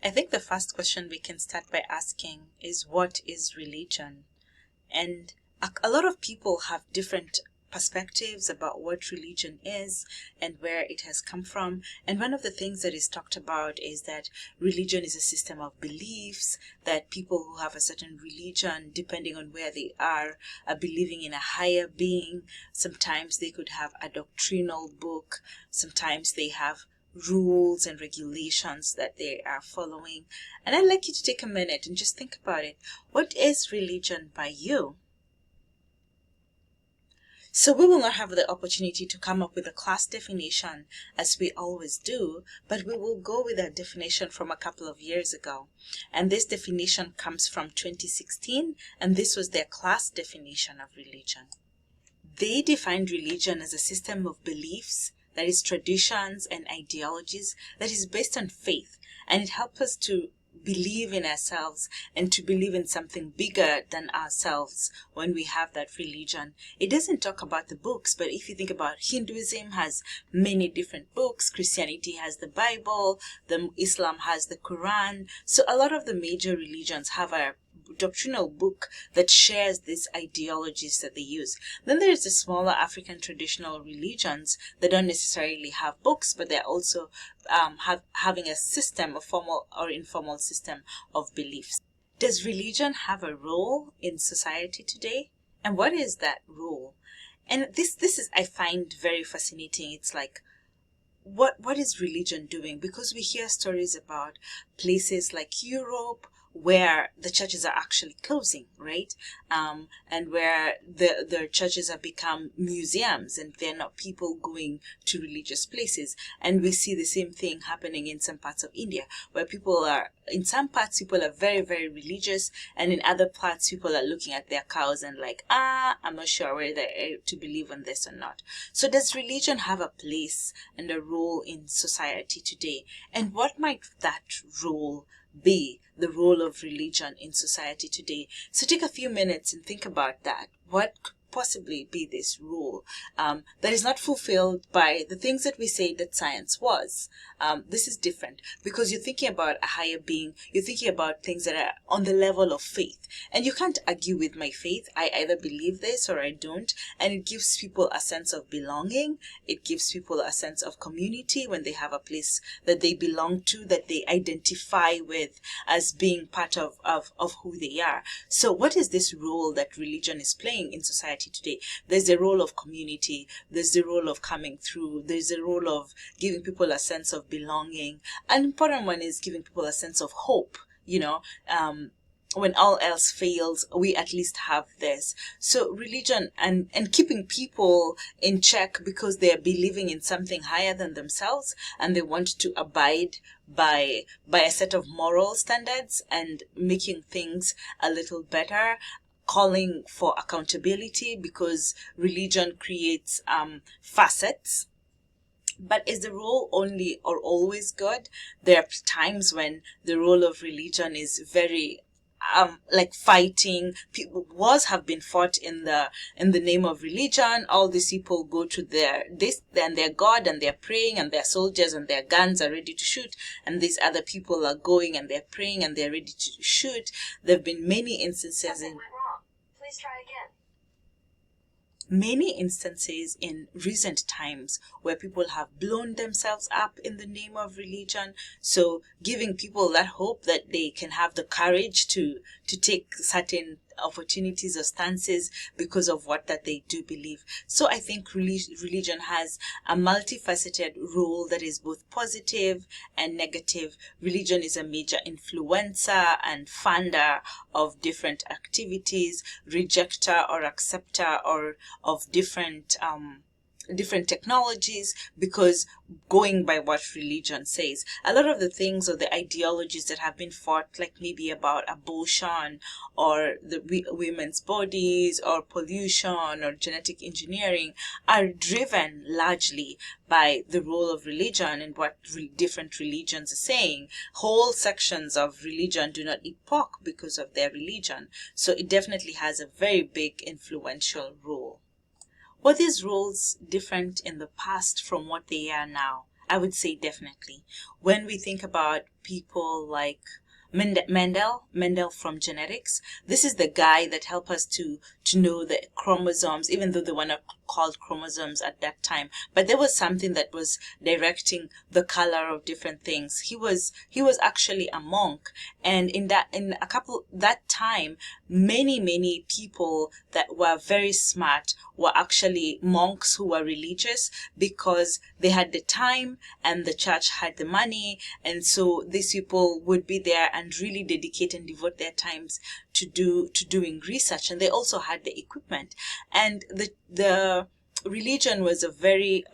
I think the first question we can start by asking is, what is religion? And a lot of people have different perspectives about what religion is and where it has come from. And one of the things that is talked about is that religion is a system of beliefs, that people who have a certain religion, depending on where they are believing in a higher being. Sometimes they could have a doctrinal book, sometimes they have rules and regulations that they are following. And I'd like you to take a minute and just think about it. What is religion by you? So we will not have the opportunity to come up with a class definition as we always do, but we will go with a definition from a couple of years ago. And this definition comes from 2016, and this was their class definition of religion. They defined religion as a system of beliefs, that is traditions and ideologies, that is based on faith, and it helps us to believe in ourselves and to believe in something bigger than ourselves when we have that religion. It doesn't talk about the books, but if you think about Hinduism has many different books, Christianity has the Bible, Islam has the Quran. So a lot of the major religions have a doctrinal book that shares these ideologies that they use. Then there's the smaller African traditional religions that don't necessarily have books, but they're also having a system, a formal or informal system of beliefs. Does religion have a role in society today? And what is that role? And this is, I find, very fascinating. It's like, what is religion doing? Because we hear stories about places like Europe where the churches are actually closing, right? And where the churches have become museums and they're not people going to religious places. And we see the same thing happening in some parts of India, where in some parts people are very, very religious, and in other parts people are looking at their cows and like, I'm not sure whether to believe in this or not. So does religion have a place and a role in society today? And what might that role be, the role of religion in society today? So take a few minutes and think about that. What could possibly be this role that is not fulfilled by the things that we say that science was? This is different because you're thinking about a higher being. You're thinking about things that are on the level of faith, and you can't argue with my faith. I either believe this or I don't, and it gives people a sense of belonging. It gives people a sense of community when they have a place that they belong to, that they identify with as being part of who they are. So what is this role that religion is playing in society today? There's the role of community, there's the role of coming through, there's the role of giving people a sense of belonging. An important one is giving people a sense of hope, when all else fails, we at least have this. So religion and keeping people in check because they're believing in something higher than themselves and they want to abide by a set of moral standards and making things a little better, calling for accountability because religion creates facets. But is the role only or always good? There are times when the role of religion is very like fighting. Wars have been fought in the name of religion. All these people go to their God and they're praying, and their soldiers and their guns are ready to shoot, and these other people are going and they're praying and they're ready to shoot. There have been many instances Please try again. Many instances in recent times where people have blown themselves up in the name of religion. So giving people that hope that they can have the courage to take certain opportunities or stances because of what that they do believe. So I think religion has a multifaceted role that is both positive and negative. Religion is a major influencer and funder of different activities, rejecter or acceptor or of different technologies, because going by what religion says, a lot of the things or the ideologies that have been fought, like maybe about abortion or the women's bodies or pollution or genetic engineering, are driven largely by the role of religion and what different religions are saying. Whole sections of religion do not eat pork because of their religion. So it definitely has a very big influential role. Were these roles different in the past from what they are now? I would say definitely. When we think about people like Mendel from genetics, this is the guy that helped us to know the chromosomes, even though they were not called chromosomes at that time, but there was something that was directing the color of different things. He was actually a monk, and in that time, many people that were very smart were actually monks who were religious, because they had the time and the church had the money, and so these people would be there and really dedicate and devote their times to doing research, and they also had the equipment, and the religion was a very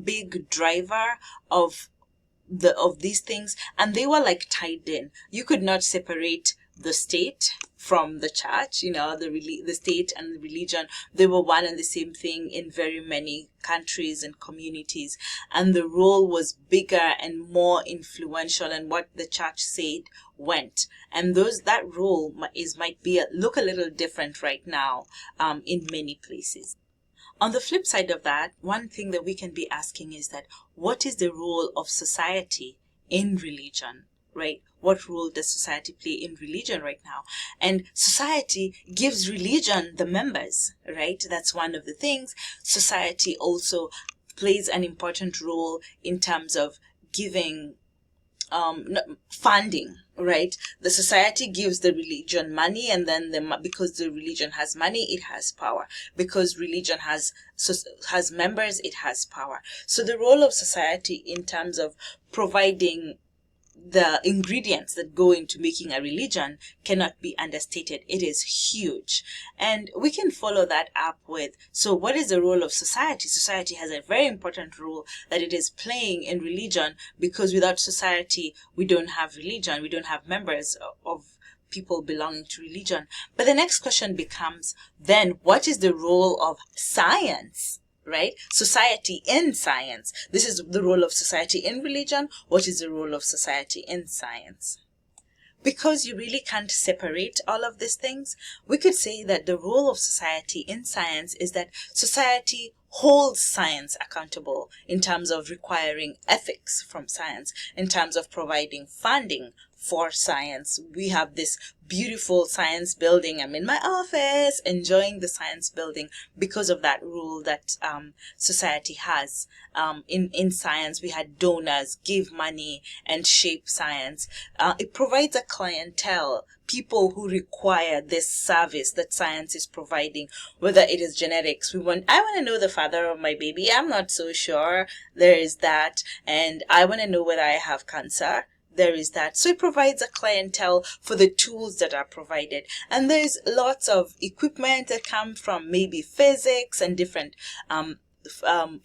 big driver of these things, and they were like tied in. You could not separate the state from the church. The state and the religion, they were one and the same thing in very many countries and communities, and the role was bigger and more influential, and what the church said went. And that role might look a little different right now in many places. On the flip side of that, one thing that we can be asking is that, what is the role of society in religion, right? What role does society play in religion right now? And society gives religion the members, right? That's one of the things. Society also plays an important role in terms of giving funding, right? The society gives the religion money, and then because the religion has money, it has power. Because religion has members, it has power. So the role of society in terms of providing the ingredients that go into making a religion cannot be understated. It is huge. And we can follow that up with, so what is the role of society? Society has a very important role that it is playing in religion, because without society, we don't have religion. We don't have members of people belonging to religion. But the next question becomes, then, what is the role of science? Right? Society in science. This is the role of society in religion. What is the role of society in science? Because you really can't separate all of these things, we could say that the role of society in science is that society holds science accountable in terms of requiring ethics from science, in terms of providing funding for science. We have this beautiful science building. I'm in my office enjoying the science building because of that rule that society has. In science, we had donors give money and shape science. It provides a clientele, people who require this service that science is providing, whether it is genetics. I want to know the father of my baby. I'm not so sure. There is that. And I want to know whether I have cancer. There is that. So it provides a clientele for the tools that are provided. And there's lots of equipment that come from maybe physics and different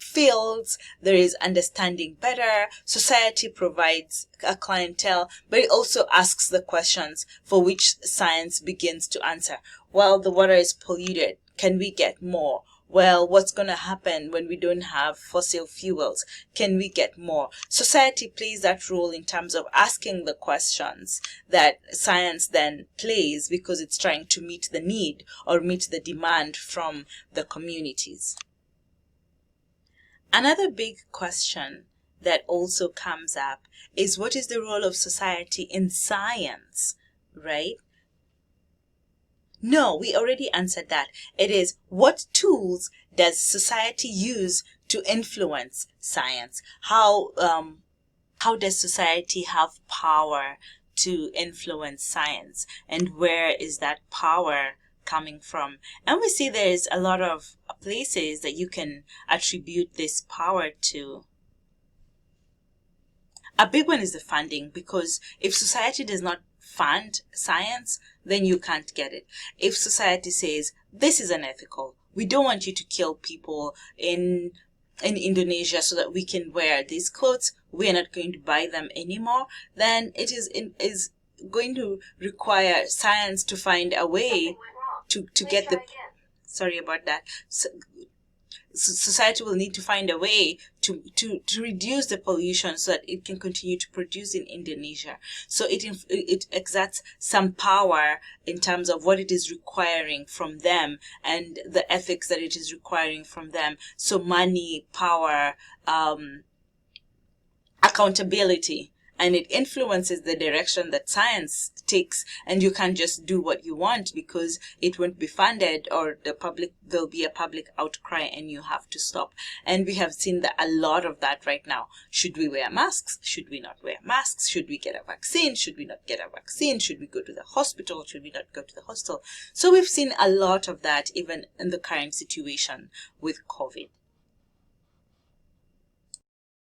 fields. There is understanding better. Society provides a clientele, but it also asks the questions for which science begins to answer. Well, the water is polluted. Can we get more? Well, what's going to happen when we don't have fossil fuels? Can we get more? Society plays that role in terms of asking the questions that science then plays, because it's trying to meet the need or meet the demand from the communities. Another big question that also comes up is, what is the role of society in science, right? No, we already answered that. It is, what tools does society use to influence science? How does society have power to influence science? And where is that power coming from? And we see there's a lot of places that you can attribute this power to. A big one is the funding, because if society does not fund science, then you can't get it. If society says, this is unethical, we don't want you to kill people in Indonesia so that we can wear these clothes, we are not going to buy them anymore, then it is going to require science to find a way to get the... Sorry about that. Society will need to find a way to reduce the pollution so that it can continue to produce in Indonesia. So it exerts some power in terms of what it is requiring from them and the ethics that it is requiring from them. So money, power, accountability, and it influences the direction that science takes, and you can't just do what you want because it won't be funded, or there'll be a public outcry and you have to stop. And we have seen that a lot of that right now. Should we wear masks? Should we not wear masks? Should we get a vaccine? Should we not get a vaccine? Should we go to the hospital? Should we not go to the hospital? So we've seen a lot of that even in the current situation with COVID.